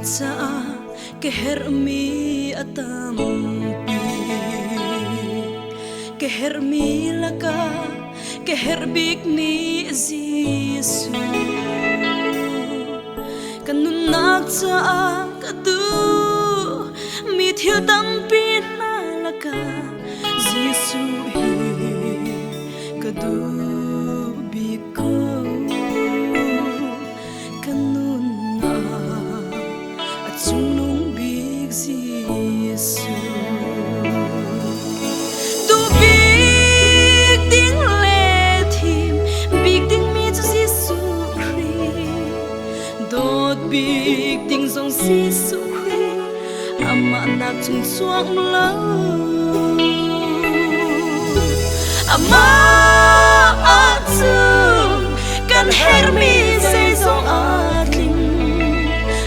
Sa kehermi atampi kehermi laka keherbik mi Yesu kanunak sa kadu mi thiu tampi na laka Yesu hi kadu biko sunung big Yesu tu big ding le thim big ding mi cho Yesu Christ dot big ding song Yesu Christ ama na chung chuak lo ama chung kan her mi say song atling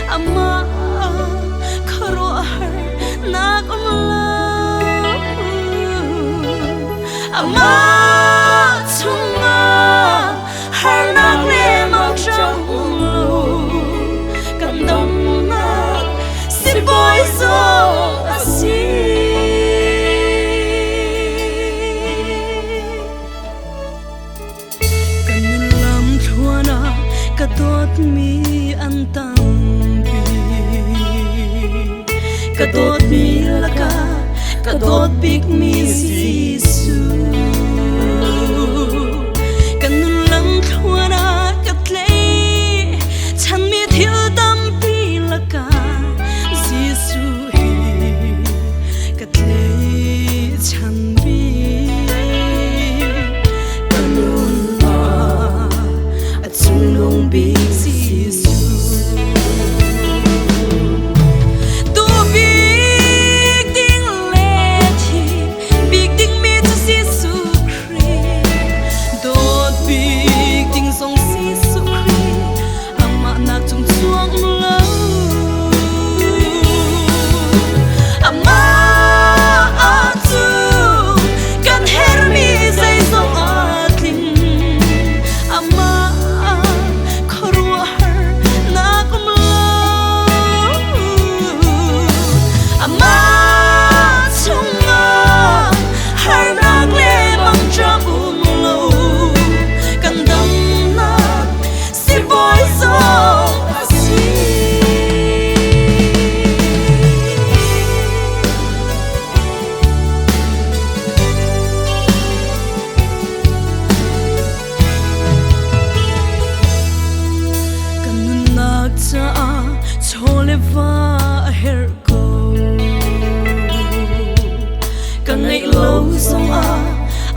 ama ama chunga har nak le mak trong lu kan dom na si boy so asi kan lam thuana ka dot mi antang bi ka dot mi laka ka dot big mi Yesu kanun lang thuana katlei chan mi thil dam pi laka Yesu hi katlei chan bi kanun la achung long bi Yesu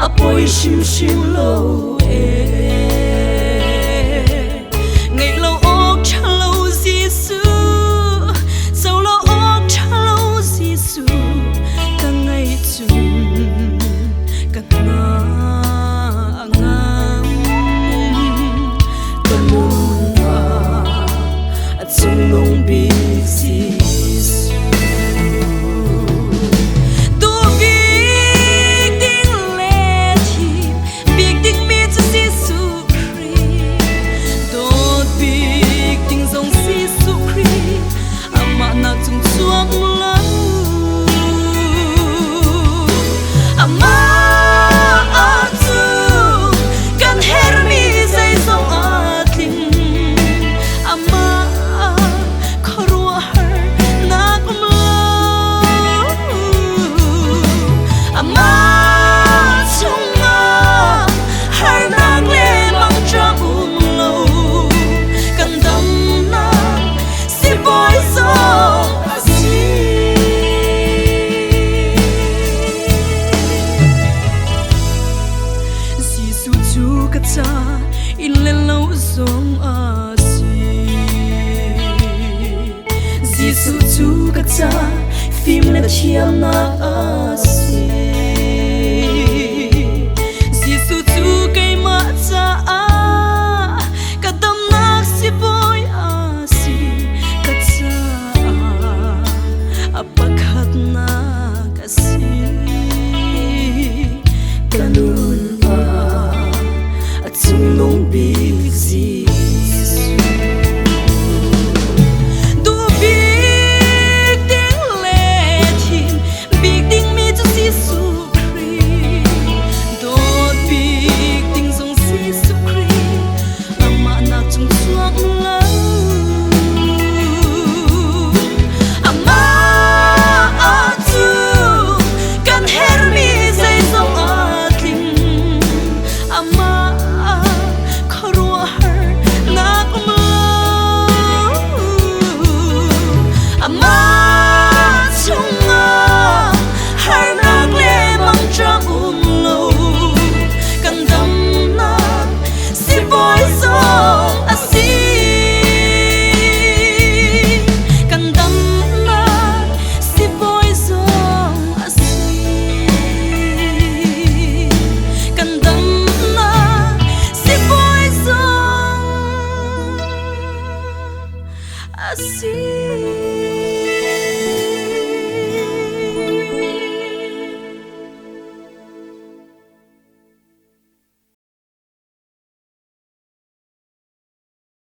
apoi shim shim lo ngày lâu ốc cha lâu Giêsu dẫu lâu ốc cha lâu Giêsu cả ngày chung cả ngam cả nôn chung long bi Giêsu Giêsu chu ka cha phim le thiam na asi Giêsu chu kai ma cha a ka dam nak si boy asi ka cha assim.